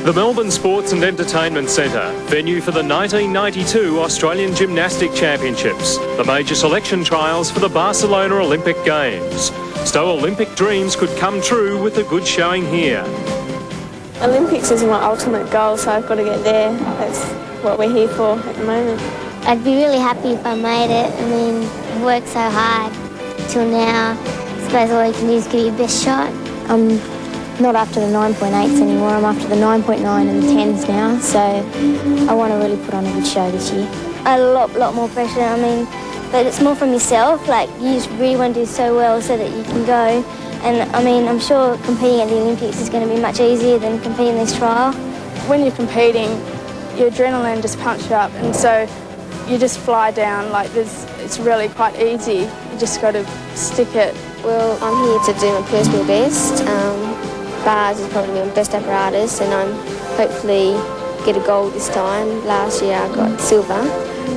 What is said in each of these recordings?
The Melbourne Sports and Entertainment Centre, venue for the 1992 Australian Gymnastics Championships, the major selection trials for the Barcelona Olympic Games. So Olympic dreams could come true with a good showing here. Olympics is my ultimate goal, so I've got to get there. That's what we're here for at the moment. I'd be really happy if I made it. I mean, I've worked so hard till now. I suppose all you can do is give your best shot. I'm not after the 9.8s anymore, I'm after the 9.9 and the 10s now, so I want to really put on a good show this year. A lot more pressure, I mean, but it's more from yourself, like you just really want to do so well so that you can go. And I mean, I'm sure competing at the Olympics is going to be much easier than competing this trial. When you're competing, your adrenaline just pumps you up, and so you just fly down like this. It's really quite easy. You just got to stick it. Well, I'm here to do my personal best. Bars is probably my best apparatus, and I'm hopefully get a gold this time. Last year I got silver.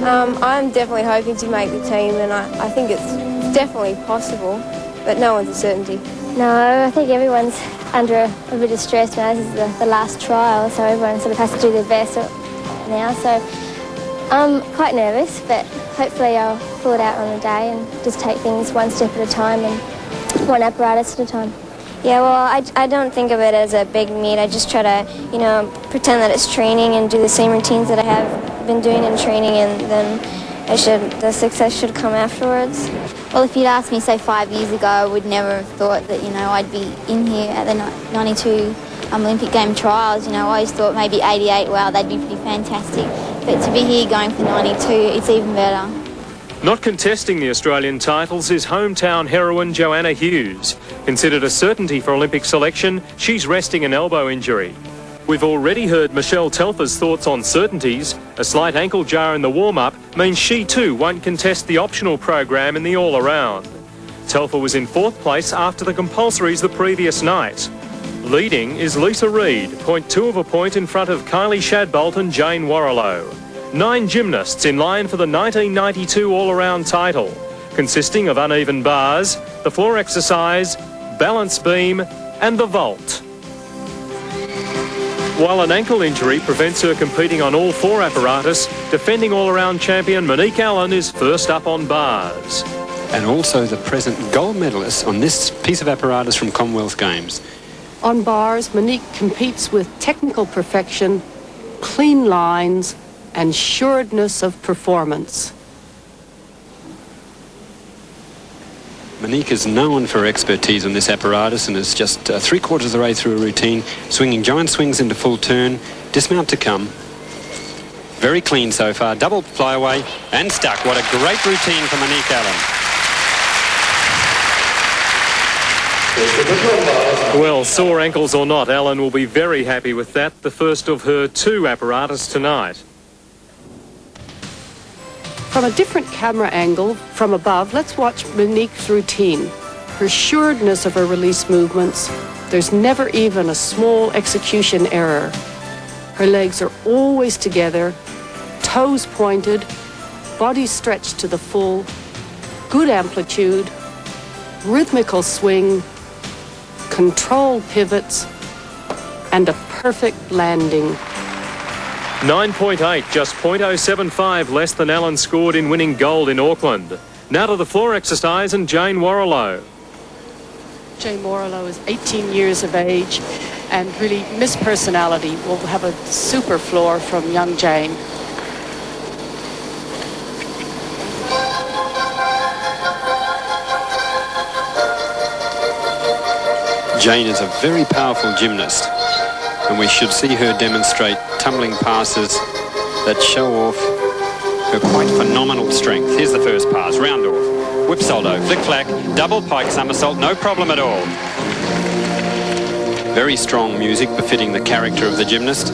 I'm definitely hoping to make the team, and I think it's definitely possible, but no one's a certainty. No, I think everyone's under a bit of stress now. This is the last trial, so everyone sort of has to do their best now. So I'm quite nervous, but hopefully I'll pull it out on the day and just take things one step at a time and one apparatus at a time. Yeah, well, I don't think of it as a big meet. I just try to, pretend that it's training and do the same routines that I have been doing in training, and then the success should come afterwards. Well, if you'd asked me, say, 5 years ago, I would never have thought that, I'd be in here at the 92 Olympic game trials. I always thought maybe 88, wow, that'd be pretty fantastic. But to be here going for 92, it's even better. Not contesting the Australian titles is hometown heroine Joanna Hughes. Considered a certainty for Olympic selection, she's resting an elbow injury. We've already heard Michelle Telfer's thoughts on certainties. A slight ankle jar in the warm-up means she too won't contest the optional program in the all-around. Telfer was in 4th place after the compulsories the previous night. Leading is Lisa Reid, 0.2 of a point in front of Kylie Shadbolt and Jane Morrill. 9 gymnasts in line for the 1992 all-around title, consisting of uneven bars, the floor exercise, balance beam and the vault. While an ankle injury prevents her competing on all 4 apparatus, defending all-around champion Monique Allen is first up on bars. And also the present gold medalist on this piece of apparatus from Commonwealth Games. On bars, Monique competes with technical perfection, clean lines, and sureness of performance. Monique is known for her expertise on this apparatus and is just 3/4 of the way through a routine, swinging giant swings into full turn, dismount to come. Very clean so far, double flyaway and stuck. What a great routine for Monique Allen. Well, sore ankles or not, Allen will be very happy with that, the first of her 2 apparatus tonight. From a different camera angle, from above, let's watch Monique's routine. Her sureness of her release movements. There's never even a small execution error. Her legs are always together, toes pointed, body stretched to the full, good amplitude, rhythmical swing, controlled pivots, and a perfect landing. 9.8, just 0.075 less than Allen scored in winning gold in Auckland. Now to the floor exercise and Jane Morrill. Jane Morrill is 18 years of age and really Miss Personality. Will have a super floor from young Jane. Jane is a very powerful gymnast, and we should see her demonstrate tumbling passes that show off her quite phenomenal strength. Here's the first pass, round off, whip salto, flick-flack, double pike somersault, no problem at all. Very strong music befitting the character of the gymnast.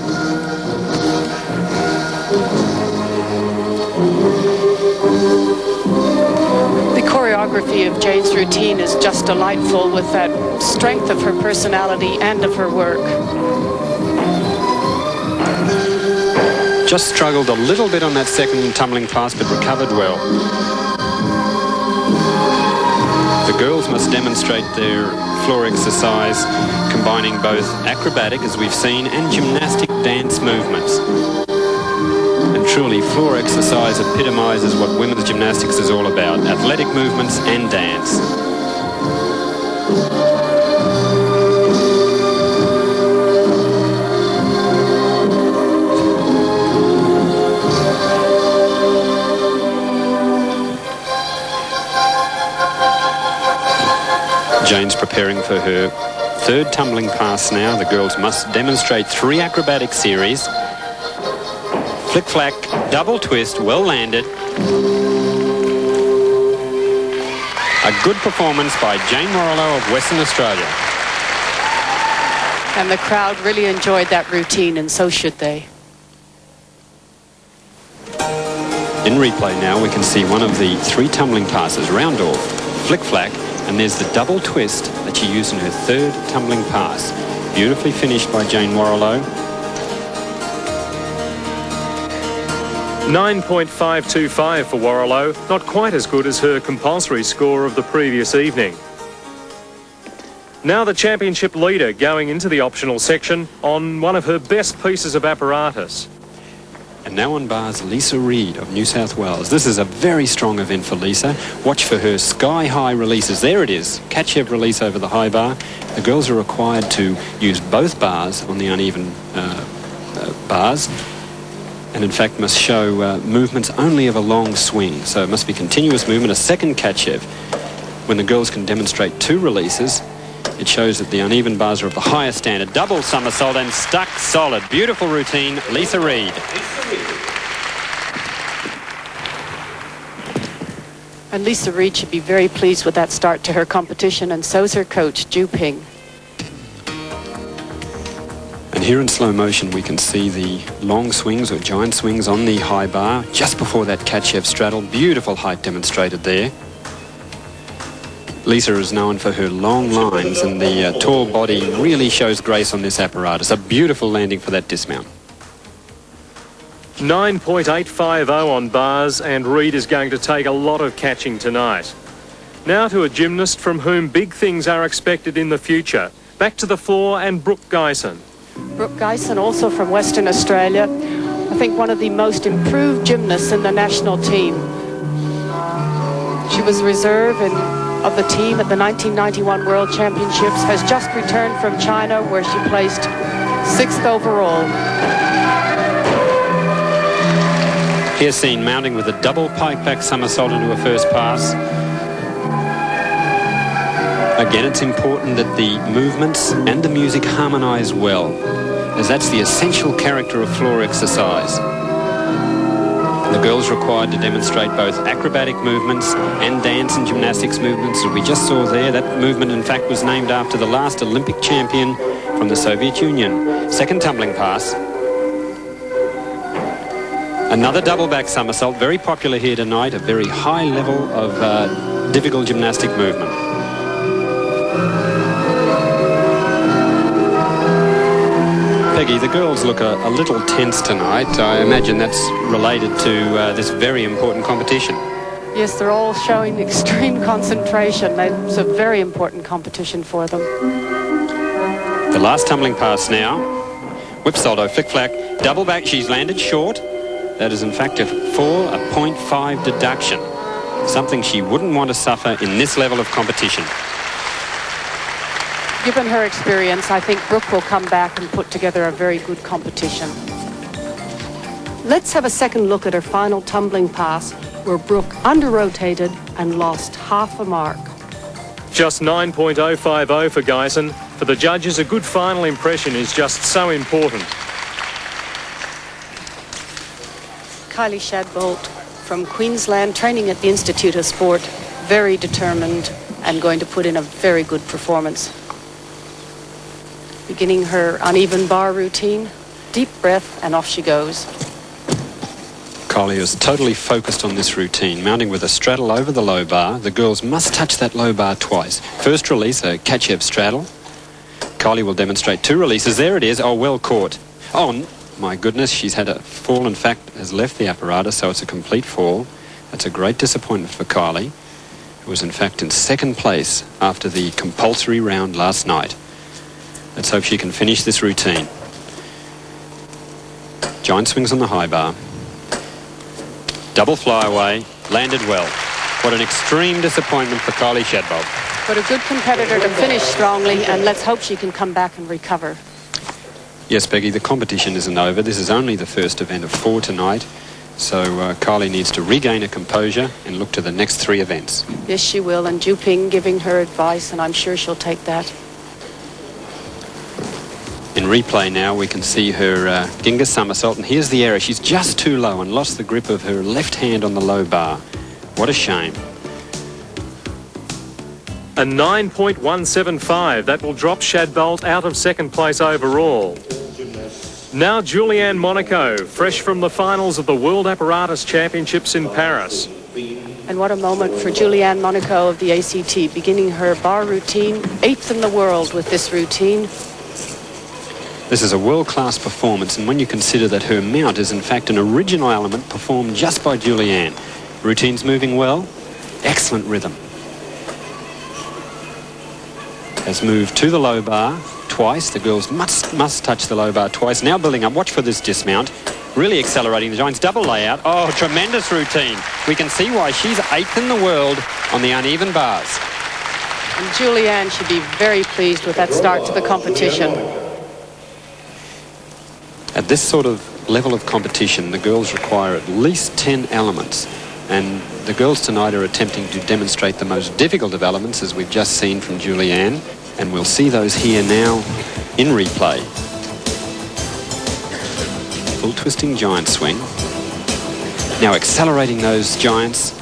The choreography of Jane's routine is just delightful with that strength of her personality and of her work. Just struggled a little bit on that second tumbling pass, but recovered well. The girls must demonstrate their floor exercise, combining both acrobatic, as we've seen, and gymnastic dance movements. And truly, floor exercise epitomises what women's gymnastics is all about: athletic movements and dance. Jane's preparing for her third tumbling pass now. The girls must demonstrate 3 acrobatic series. Flick-flack, double twist, well landed. A good performance by Jane Morrill of Western Australia. And the crowd really enjoyed that routine, and so should they. In replay now, we can see one of the 3 tumbling passes, round off, flick-flack, and there's the double twist that she used in her third tumbling pass. Beautifully finished by Jane Morrill. 9.525 for Warrilow, not quite as good as her compulsory score of the previous evening. Now the championship leader going into the optional section on one of her best pieces of apparatus. And now on bars, Lisa Reid of New South Wales. This is a very strong event for Lisa. Watch for her sky-high releases. There it is, catch-ev release over the high bar. The girls are required to use both bars on the uneven bars, and in fact must show movements only of a long swing. So it must be continuous movement, a second catch-ev. When the girls can demonstrate 2 releases, it shows that the uneven bars are of the higher standard. Double somersault and stuck solid. Beautiful routine, Lisa Reid. And Lisa Reid should be very pleased with that start to her competition, and so's her coach, Ju Ping. And here in slow motion we can see the long swings or giant swings on the high bar just before that catch-ev straddle. Beautiful height demonstrated there. Lisa is known for her long lines, and the tall body really shows grace on this apparatus. A beautiful landing for that dismount. 9.850 on bars, and Reid is going to take a lot of catching tonight. Now to a gymnast from whom big things are expected in the future. Back to the floor, and Brooke Dyson. Brooke Dyson, also from Western Australia. I think one of the most improved gymnasts in the national team. She was reserve of the team at the 1991 World Championships, has just returned from China, where she placed 6th overall. Here seen mounting with a double pike back somersault into her first pass. Again, it's important that the movements and the music harmonise well, as that's the essential character of floor exercise. The girls required to demonstrate both acrobatic movements and dance and gymnastics movements, as we just saw there. That movement, in fact, was named after the last Olympic champion from the Soviet Union. Second tumbling pass. Another double back somersault, very popular here tonight, a very high level of difficult gymnastic movement. Peggy, the girls look a little tense tonight. I imagine that's related to this very important competition. Yes, they're all showing extreme concentration. It's a very important competition for them. The last tumbling pass now. Whip salto, flick-flack, double back. She's landed short. That is, in fact, a fall, a 0.5 deduction. Something she wouldn't want to suffer in this level of competition. Given her experience, I think Brooke will come back and put together a very good competition. Let's have a second look at her final tumbling pass, where Brooke under-rotated and lost half a mark. Just 9.050 for Dyson. For the judges, a good final impression is just so important. Kylie Shadbolt from Queensland, training at the Institute of Sport, very determined and going to put in a very good performance. Beginning her uneven bar routine, deep breath, and off she goes. Kylie is totally focused on this routine, mounting with a straddle over the low bar. The girls must touch that low bar twice. First release, a catch-ev straddle. Kylie will demonstrate 2 releases. There it is. Oh, well caught. Oh, my goodness, she's had a fall. In fact, has left the apparatus, so it's a complete fall. That's a great disappointment for Kylie, was in fact in second place after the compulsory round last night. Let's hope she can finish this routine. Giant swings on the high bar. Double flyaway, landed well. What an extreme disappointment for Kylie Shadbolt. But a good competitor to finish strongly, and let's hope she can come back and recover. Yes, Peggy, the competition isn't over. This is only the first event of 4 tonight. So Kylie needs to regain her composure and look to the next 3 events. Yes, she will, and Ju Ping giving her advice, and I'm sure she'll take that. In replay now, we can see her Ginga somersault, and here's the error. She's just too low and lost the grip of her left hand on the low bar. What a shame. A 9.175. That will drop Shadbolt out of second place overall. Now Julianne Monaco, fresh from the finals of the World Apparatus Championships in Paris. And what a moment for Julianne Monaco of the ACT, beginning her bar routine, 8th in the world with this routine. This is a world-class performance, and when you consider that her mount is in fact an original element performed just by Julianne. Routine's moving well, excellent rhythm. Has moved to the low bar twice. The girls must touch the low bar twice. Now building up. Watch for this dismount. Really accelerating the Giants. Double layout. Oh, tremendous routine. We can see why she's 8th in the world on the uneven bars. And Julianne should be very pleased with that start to the competition. At this sort of level of competition, the girls require at least 10 elements. And the girls tonight are attempting to demonstrate the most difficult of elements, as we've just seen from Julianne. And we'll see those here now in replay. Full twisting giant swing. Now accelerating those giants.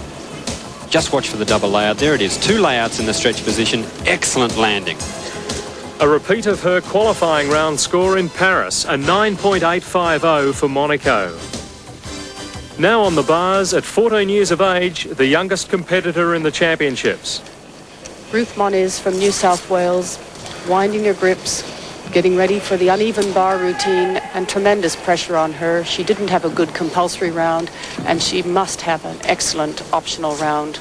Just watch for the double layout. There it is. 2 layouts in the stretch position. Excellent landing. A repeat of her qualifying round score in Paris, a 9.850 for Monaco. Now on the bars, at 14 years of age, the youngest competitor in the championships. Ruth Moniz from New South Wales, winding her grips, getting ready for the uneven bar routine, and tremendous pressure on her. She didn't have a good compulsory round, and she must have an excellent optional round.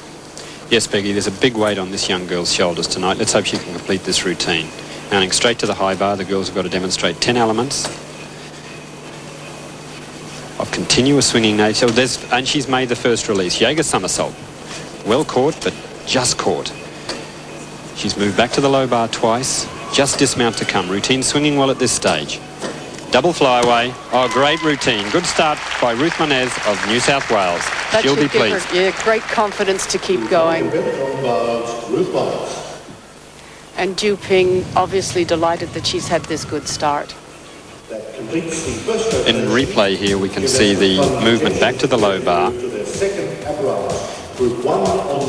Yes, Peggy, there's a big weight on this young girl's shoulders tonight. Let's hope she can complete this routine. Mounting straight to the high bar, the girls have got to demonstrate 10 elements of continuous swinging nature. And she's made the first release. Jaeger somersault. Well caught, but just caught. She's moved back to the low bar twice. Just dismount to come. Routine swinging well at this stage. Double flyaway. Oh, great routine. Good start by Ruth Moniz of New South Wales. That She'll be should give pleased. her, yeah, great confidence to keep going. And Ju Ping obviously delighted that she's had this good start. In replay here, we can see the movement back to the low bar.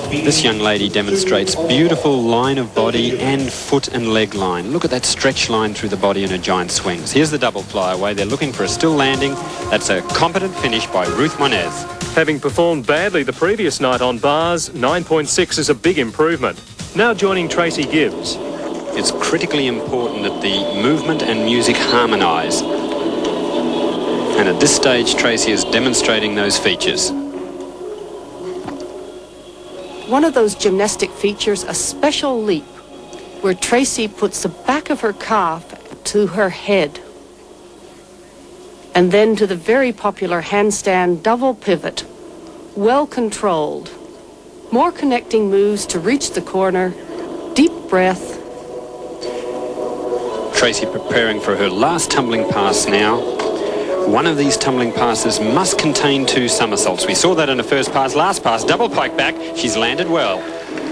This young lady demonstrates beautiful line of body and foot and leg line. Look at that stretch line through the body in her giant swings. Here's the double flyaway. They're looking for a still landing. That's a competent finish by Ruth Moniz. Having performed badly the previous night on bars, 9.6 is a big improvement. Now joining Tracy Gibbs. It's critically important that the movement and music harmonise. And at this stage, Tracy is demonstrating those features. One of those gymnastic features, a special leap, where Tracy puts the back of her calf to her head. And then to the very popular handstand double pivot. Well controlled. More connecting moves to reach the corner. Deep breath. Tracy preparing for her last tumbling pass now. One of these tumbling passes must contain 2 somersaults. We saw that in the first pass. Last pass, double pike back. She's landed well.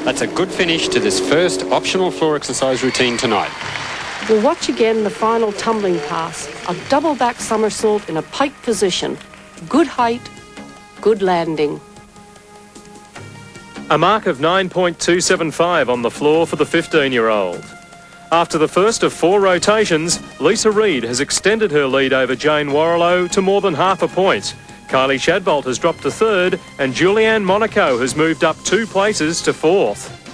That's a good finish to this first optional floor exercise routine tonight. We'll watch again the final tumbling pass. A double back somersault in a pike position. Good height, good landing. A mark of 9.275 on the floor for the 15-year-old. After the first of 4 rotations, Lisa Reid has extended her lead over Jane Morrill to more than half a point. Kylie Shadbolt has dropped to 3rd, and Julianne Monaco has moved up 2 places to 4th.